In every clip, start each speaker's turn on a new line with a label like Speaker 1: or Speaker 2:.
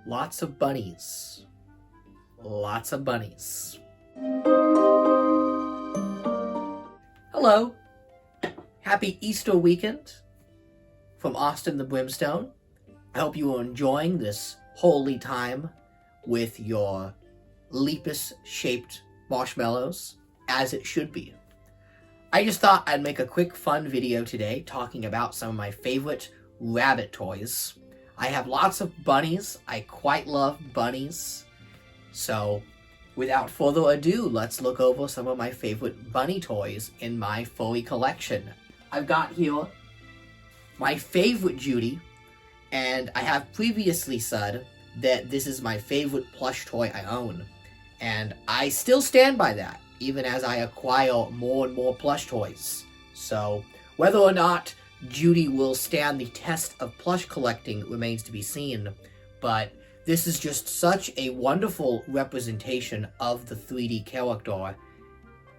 Speaker 1: Lots of bunnies. Lots of bunnies. Hello. Happy Easter weekend from Austin the Brimstone. I hope you are enjoying this holy time with your Lepus-shaped marshmallows, as it should be. I just thought I'd make a quick fun video today talking about some of my favorite rabbit toys. I have lots of bunnies. I quite love bunnies. So, without further ado, let's look over some of my favorite bunny toys in my furry collection. I've got here my favorite Judy, and I have previously said that this is my favorite plush toy I own. And I still stand by that, even as I acquire more and more plush toys. So, whether or not Judy will stand the test of plush collecting remains to be seen, but this is just such a wonderful representation of the 3D character.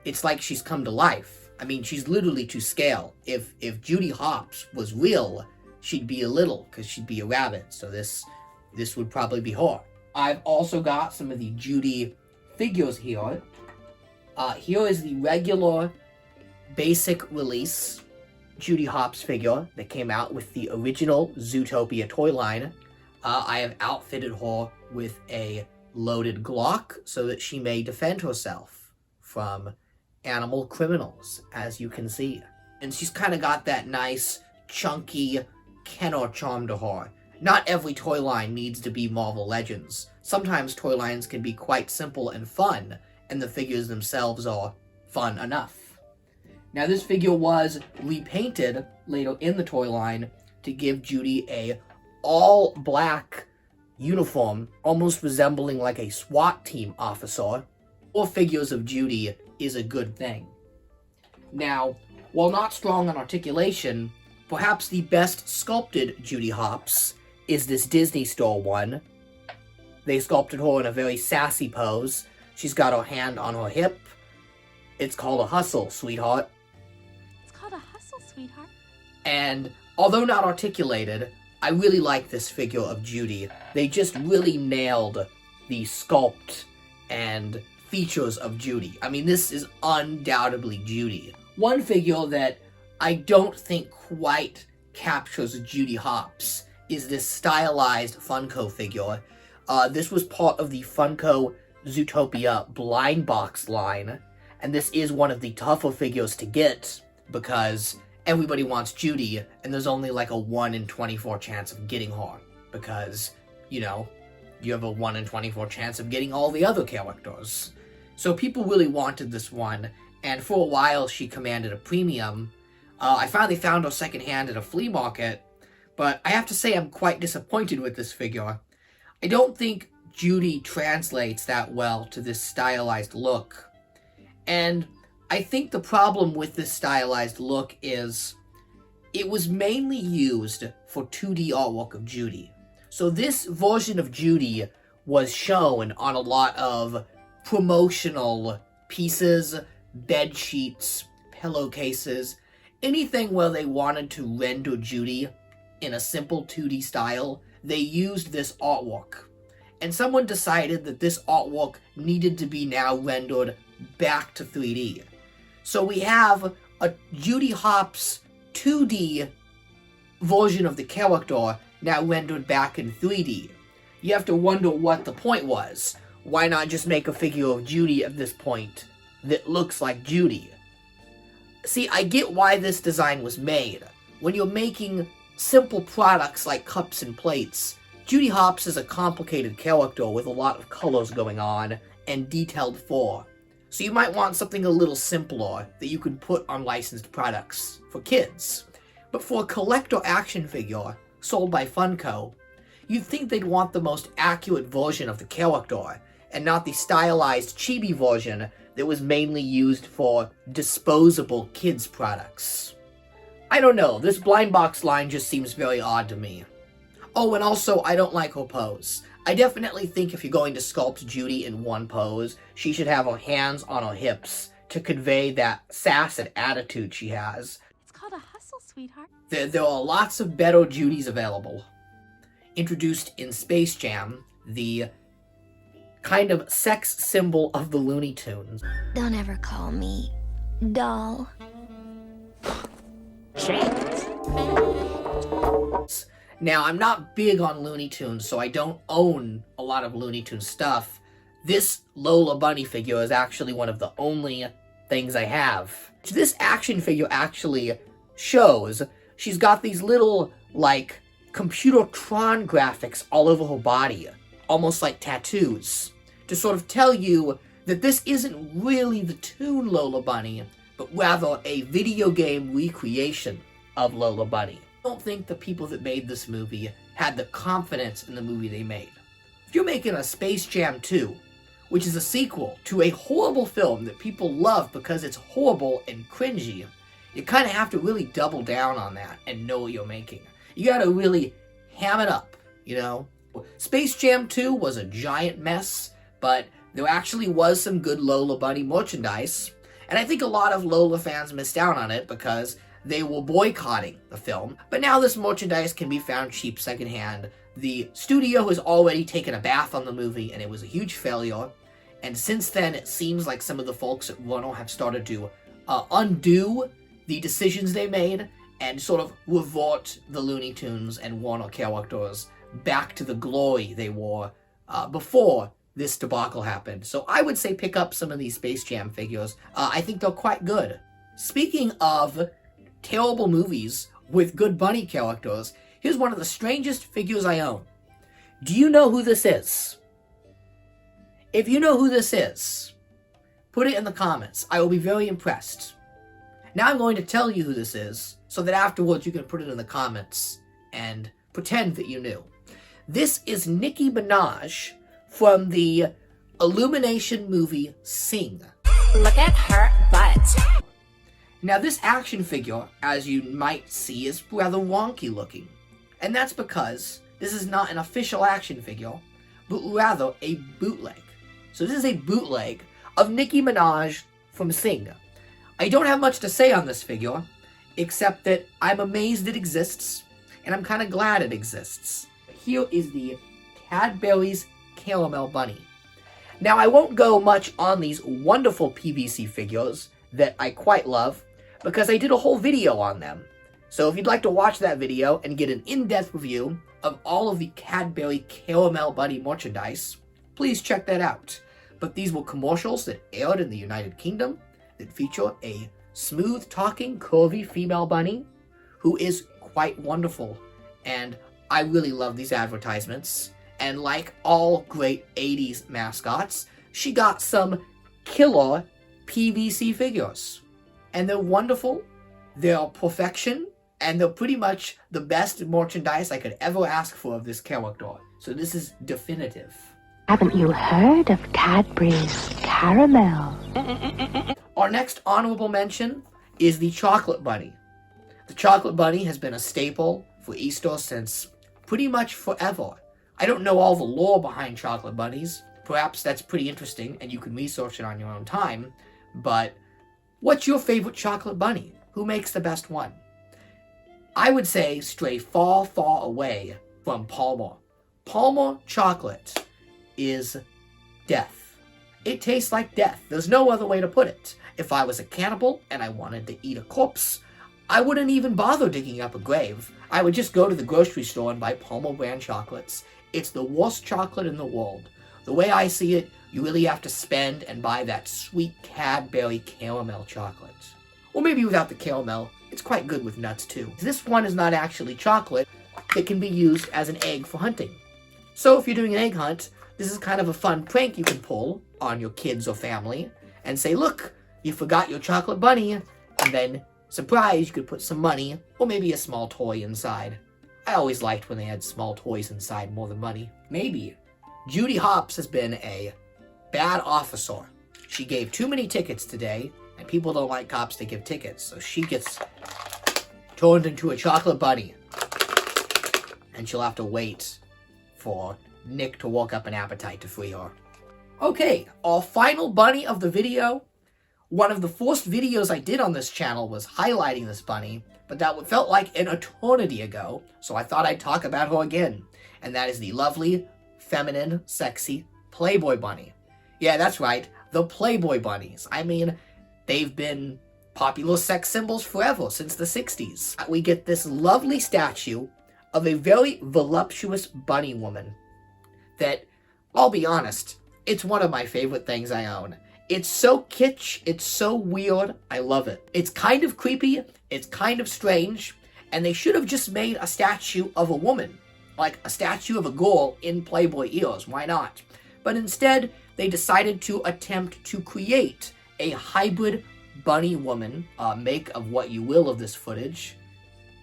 Speaker 1: It's like she's come to life. I mean, she's literally to scale. If Judy Hopps was real, she'd be a little, because she'd be a rabbit, so this would probably be her. I've also got some of the Judy figures here. Here is the regular basic release Judy Hopps figure that came out with the original Zootopia toy line. I have outfitted her with a loaded Glock so that she may defend herself from animal criminals, as you can see. And she's kind of got that nice, chunky Kenner charm to her. Not every toy line needs to be Marvel Legends. Sometimes toy lines can be quite simple and fun, and the figures themselves are fun enough. Now, this figure was repainted later in the toy line to give Judy a all-black uniform, almost resembling like a SWAT team officer. More figures of Judy is a good thing. Now, while not strong on articulation, perhaps the best sculpted Judy Hopps is this Disney Store one. They sculpted her in a very sassy pose. She's got her hand on her hip. It's called a hustle, sweetheart.
Speaker 2: Sweetheart.
Speaker 1: And although not articulated, I really like this figure of Judy. They just really nailed the sculpt and features of Judy. I mean, this is undoubtedly Judy. One figure that I don't think quite captures Judy Hopps is this stylized Funko figure. This was part of the Funko Zootopia blind box line, and this is one of the tougher figures to get because everybody wants Judy, and there's only like a 1 in 24 chance of getting her, because, you know, you have a 1 in 24 chance of getting all the other characters. So people really wanted this one, and for a while she commanded a premium. I finally found her secondhand at a flea market, but I have to say I'm quite disappointed with this figure. I don't think Judy translates that well to this stylized look, and I think the problem with this stylized look is it was mainly used for 2D artwork of Judy. So this version of Judy was shown on a lot of promotional pieces, bed sheets, pillowcases, anything where they wanted to render Judy in a simple 2D style, they used this artwork. And someone decided that this artwork needed to be now rendered back to 3D. So we have a Judy Hopps 2D version of the character now rendered back in 3D. You have to wonder what the point was. Why not just make a figure of Judy at this point that looks like Judy? See, I get why this design was made. When you're making simple products like cups and plates, Judy Hopps is a complicated character with a lot of colors going on and detailed fur. So you might want something a little simpler that you can put on licensed products for kids. But for a collector action figure sold by Funko, you'd think they'd want the most accurate version of the character, and not the stylized chibi version that was mainly used for disposable kids products. I don't know, this blind box line just seems very odd to me. Oh, and also, I don't like her pose. I definitely think if you're going to sculpt Judy in one pose, she should have her hands on her hips to convey that sass and attitude she has.
Speaker 2: It's called a hustle, sweetheart.
Speaker 1: There are lots of better Judys available. Introduced in Space Jam, the kind of sex symbol of the Looney Tunes.
Speaker 3: Don't ever call me doll.
Speaker 1: Now, I'm not big on Looney Tunes, so I don't own a lot of Looney Tunes stuff. This Lola Bunny figure is actually one of the only things I have. This action figure actually shows she's got these little, like, Computertron graphics all over her body, almost like tattoos, to sort of tell you that this isn't really the toon Lola Bunny, but rather a video game recreation of Lola Bunny. I don't think the people that made this movie had the confidence in the movie they made. If you're making a Space Jam 2, which is a sequel to a horrible film that people love because it's horrible and cringy, you kind of have to really double down on that and know what you're making. You gotta really ham it up, you know? Space Jam 2 was a giant mess, but there actually was some good Lola Bunny merchandise, and I think a lot of Lola fans missed out on it because they were boycotting the film. But now this merchandise can be found cheap secondhand. The studio has already taken a bath on the movie, and it was a huge failure. And since then, it seems like some of the folks at Warner have started to undo the decisions they made and sort of revert the Looney Tunes and Warner characters back to the glory they wore before this debacle happened. So I would say pick up some of these Space Jam figures. I think they're quite good. Speaking of terrible movies with good bunny characters, here's one of the strangest figures I own. Do you know who this is? If you know who this is, put it in the comments. I will be very impressed. Now I'm going to tell you who this is, so that afterwards you can put it in the comments and pretend that you knew. This is Nicki Minaj from the Illumination movie Sing.
Speaker 2: Look at her butt.
Speaker 1: Now this action figure, as you might see, is rather wonky looking. And that's because this is not an official action figure, but rather a bootleg. So this is a bootleg of Nicki Minaj from Sing. I don't have much to say on this figure, except that I'm amazed it exists, and I'm kind of glad it exists. Here is the Cadbury's Caramel Bunny. Now, I won't go much on these wonderful PVC figures that I quite love, because I did a whole video on them. So if you'd like to watch that video and get an in-depth review of all of the Cadbury Caramel Bunny merchandise, please check that out. But these were commercials that aired in the United Kingdom that feature a smooth-talking, curvy female bunny who is quite wonderful. And I really love these advertisements. And like all great 80s mascots, she got some killer PVC figures. And they're wonderful, they're perfection, and they're pretty much the best merchandise I could ever ask for of this character. So this is definitive.
Speaker 4: Haven't you heard of Cadbury's Caramel?
Speaker 1: Our next honorable mention is the Chocolate Bunny. The Chocolate Bunny has been a staple for Easter since pretty much forever. I don't know all the lore behind chocolate bunnies. Perhaps that's pretty interesting and you can research it on your own time. But what's your favorite chocolate bunny? Who makes the best one? I would say stray far, far away from Palmer. Palmer chocolate is death. It tastes like death. There's no other way to put it. If I was a cannibal and I wanted to eat a corpse, I wouldn't even bother digging up a grave. I would just go to the grocery store and buy Palmer brand chocolates. It's the worst chocolate in the world. The way I see it, you really have to spend and buy that sweet Cadbury caramel chocolate. Or maybe without the caramel, it's quite good with nuts too. This one is not actually chocolate. It can be used as an egg for hunting. So if you're doing an egg hunt, this is kind of a fun prank you can pull on your kids or family and say, look, you forgot your chocolate bunny, and then, surprise, you could put some money or maybe a small toy inside. I always liked when they had small toys inside more than money. Maybe. Judy Hopps has been a bad officer. She gave too many tickets today, and people don't like cops to give tickets, so she gets turned into a chocolate bunny. And she'll have to wait for Nick to work up an appetite to free her. Okay, our final bunny of the video. One of the first videos I did on this channel was highlighting this bunny, but that felt like an eternity ago, so I thought I'd talk about her again. And that is the lovely, feminine, sexy Playboy bunny. Yeah, that's right, the Playboy bunnies. I mean, they've been popular sex symbols forever, since the 60s. We get this lovely statue of a very voluptuous bunny woman that, I'll be honest, it's one of my favorite things I own. It's so kitsch, it's so weird, I love it. It's kind of creepy, it's kind of strange, and they should have just made a statue of a woman, like a statue of a girl in Playboy ears, why not? But instead, they decided to attempt to create a hybrid bunny woman, make of what you will of this footage.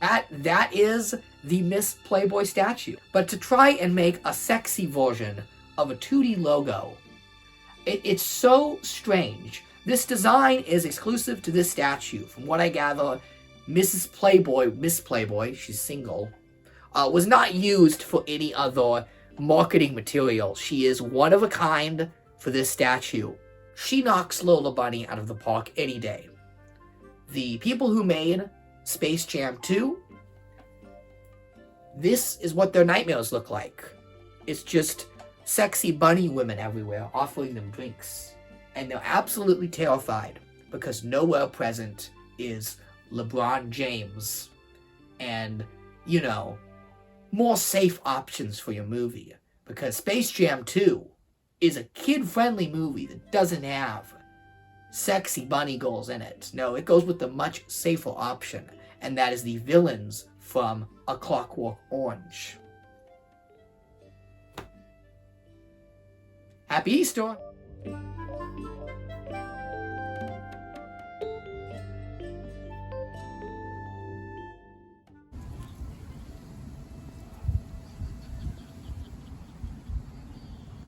Speaker 1: That is the Miss Playboy statue. But to try and make a sexy version of a 2D logo, it's so strange. This design is exclusive to this statue. From what I gather, Miss Playboy, she's single, was not used for any other marketing material. She is one of a kind for this statue. She knocks Lola Bunny out of the park any day. The people who made Space Jam 2, this is what their nightmares look like. It's just sexy bunny women everywhere offering them drinks. And they're absolutely terrified because nowhere present is LeBron James and, you know, more safe options for your movie. Because Space Jam 2 is a kid-friendly movie that doesn't have sexy bunny girls in it. No, it goes with the much safer option, and that is the villains from A Clockwork Orange. Happy Easter!